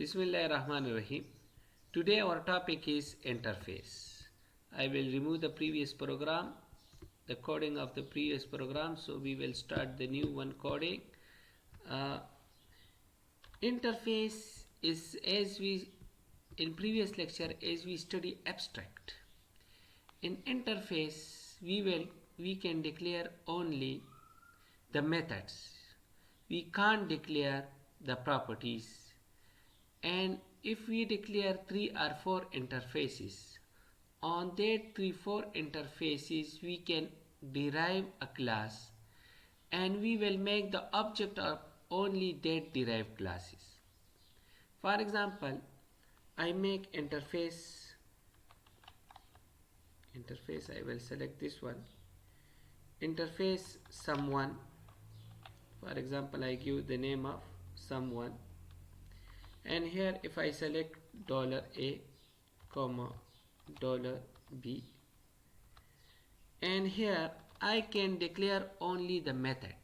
Bismillahirrahmanirrahim. Today our topic is interface. I will remove the previous program, the coding of the previous program, so we will start the new one coding. Uh, Interface is, as we in previous lecture, as we study abstract. In interface we can declare only the methods. We can't declare the properties. And if we declare 3 or 4 interfaces, on that 3-4 interfaces we can derive a class, and we will make the object of only that derived classes. For example, I make interface, I will select this one, interface someone. For example, I give the name of someone, and here if I select $A, $B, and here I can declare only the method,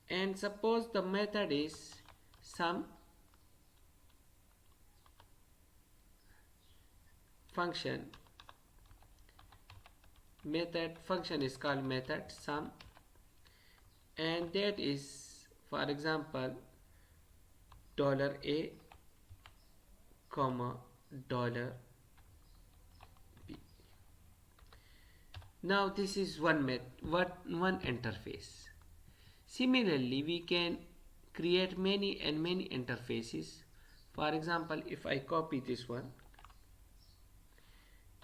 and suppose the method is some function. Function is called method sum, and that is, for example, $A, $B. Now this is one interface. Similarly, we can create many interfaces. For example, if I copy this one,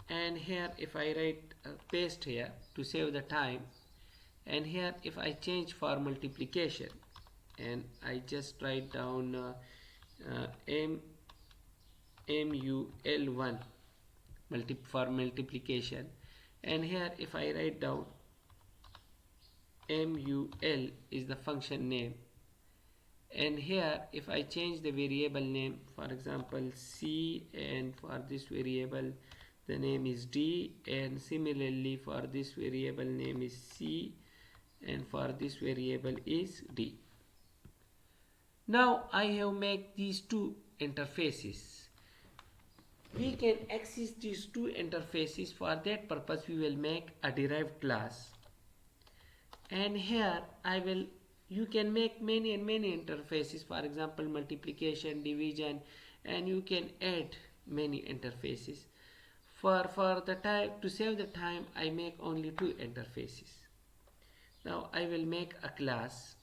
and here if I write paste here to save the time, and here if I change for multiplication, and I just write down MUL1 for multiplication, and here if I write down MUL is the function name, and here if I change the variable name, for example C, and for this variable the name is D, and similarly for this variable name is C, and for this variable is D. Now I have made these two interfaces. We can access these two interfaces. For that purpose we will make a derived class, and here you can make many interfaces, for example multiplication, division, and you can add many interfaces. For the time, to save the time, I make only 2 interfaces. Now I will make a class.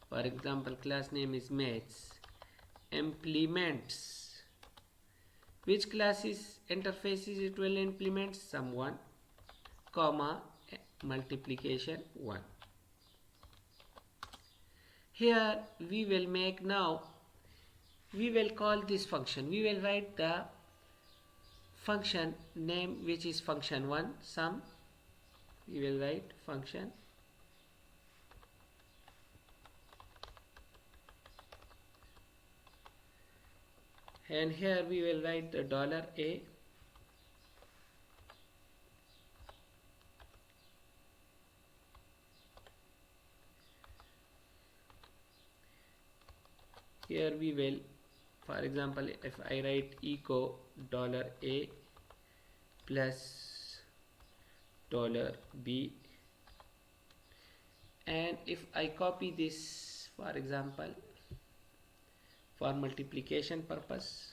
For example, class name is maths implements. Which classes interfaces it will implement? Sum1, comma, multiplication 1. Here we will make, now we will call this function. We will write the function name, which is function1 sum. We will write function, and here we will write the $A, here we will, for example, if I write echo $A plus $B, and if I copy this, for example, for multiplication purpose,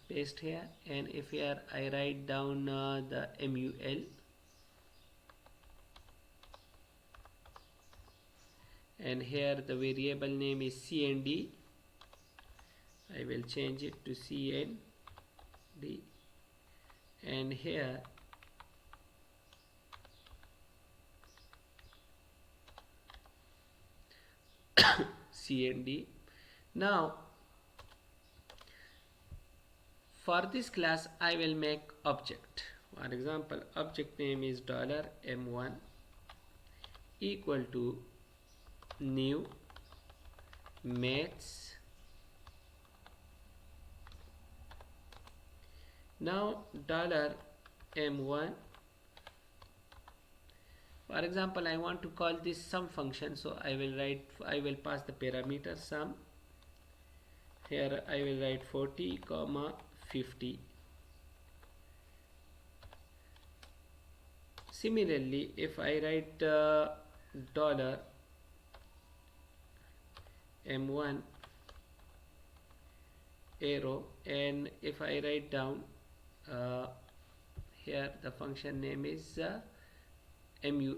paste here, and if here I write down the MUL, and here the variable name is C and D, I will change it to C and D, and here C and D. Now for this class I will make object. For example, object name is $M1 equal to new maths. Now $M1 For example, I want to call this sum function, so I will pass the parameter sum. Here I will write 40 comma 50. Similarly, if I write dollar m1 arrow, and if I write down uh, here the function name is mul,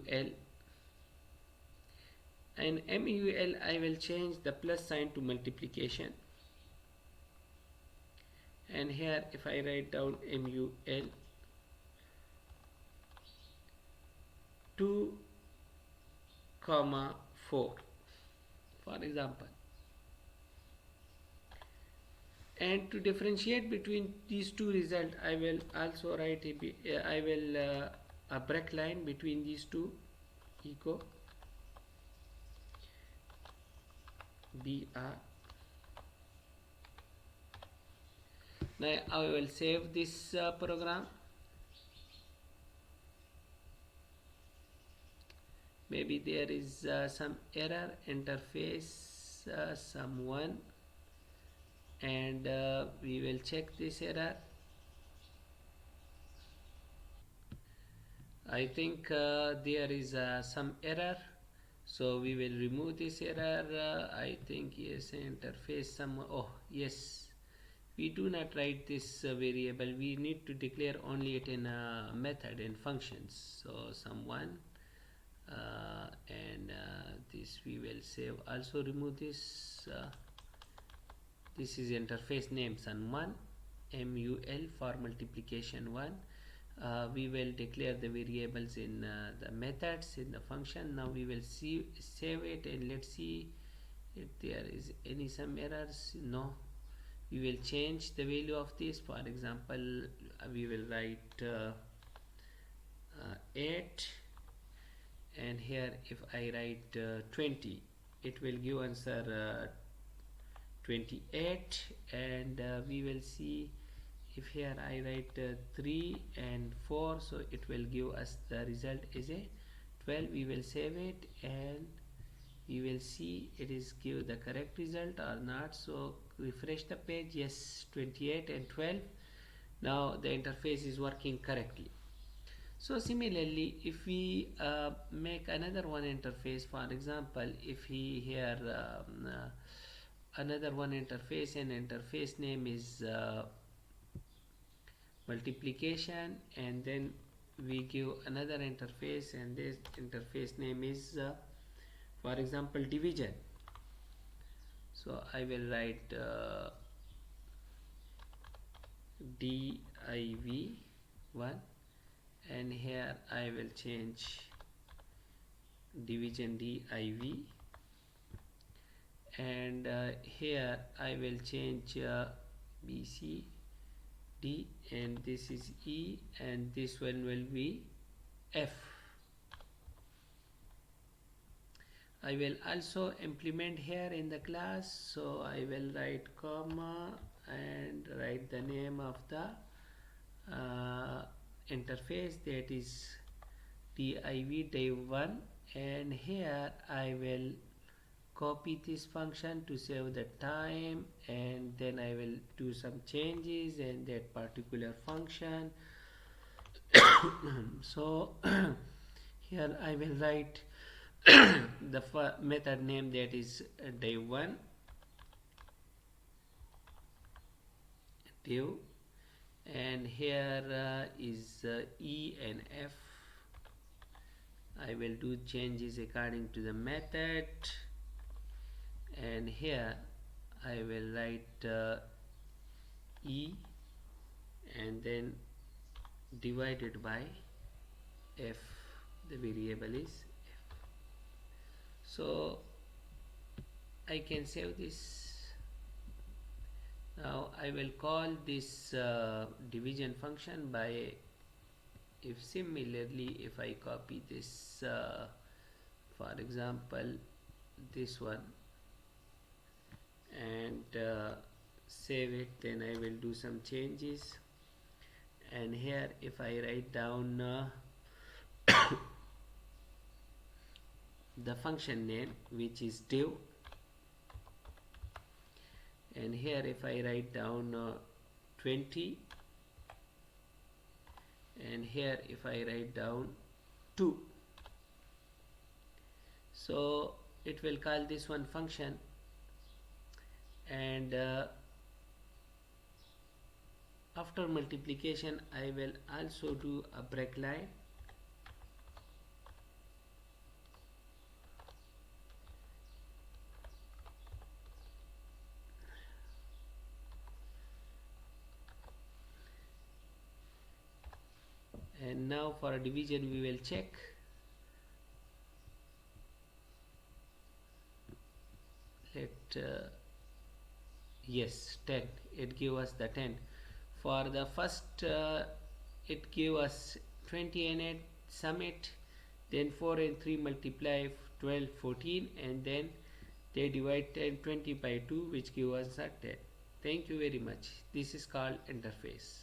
and mul I will change the plus sign to multiplication, and here if I write down mul 2 comma 4 for example. And to differentiate between these two results, I will also write a break line between these two, echo br. Now I will save this program. Maybe there is some error, interface someone, and we will check this error. I think there is some error, so we will remove this error. I think yes, interface some. Oh yes, we do not write this variable. We need to declare only it in a method and functions. So someone, and this we will save. Also remove this. This is interface name sun1 mul for multiplication 1. We will declare the variables in the methods in the function. Now we will save it, and let's see if there is any some errors. No, we will change the value of this. For example, we will write 8, and here if I write 20, it will give answer 28, and we will see if here I write 3 and 4, so it will give us the result is a 12. We will save it, and we will see it is give the correct result or not. So refresh the page. Yes, 28 and 12. Now the interface is working correctly. So similarly, if we make another one interface, for example, if we here another one interface, and interface name is multiplication, and then we give another interface, and this interface name is for example division. So I will write div1, and here I will change division div, and here I will change bc d, and this is e, and this one will be f. I will also implement here in the class, so I will write comma and write the name of the interface, that is div1, and here I will copy this function to save the time, and then I will do some changes in that particular function. So here I will write the method name, that is div1 div, and here is e and f. I will do changes according to the method, and here I will write e, and then divided by f. The variable is f. So I can save this. Now I will call this division function by, if similarly if I copy this for example this one, and save it, then I will do some changes, and here if I write down the function name, which is div, and here if I write down 20, and here if I write down 2, so it will call this one function, and after multiplication I will also do a break line, and now for a division we will check. Let yes, 10, it give us the 10. For the first it give us 20 and 8, sum it, then 4 and 3 multiply 12, 14, and then they divide 10, 20 by 2, which give us a 10. Thank you very much. This is called interface.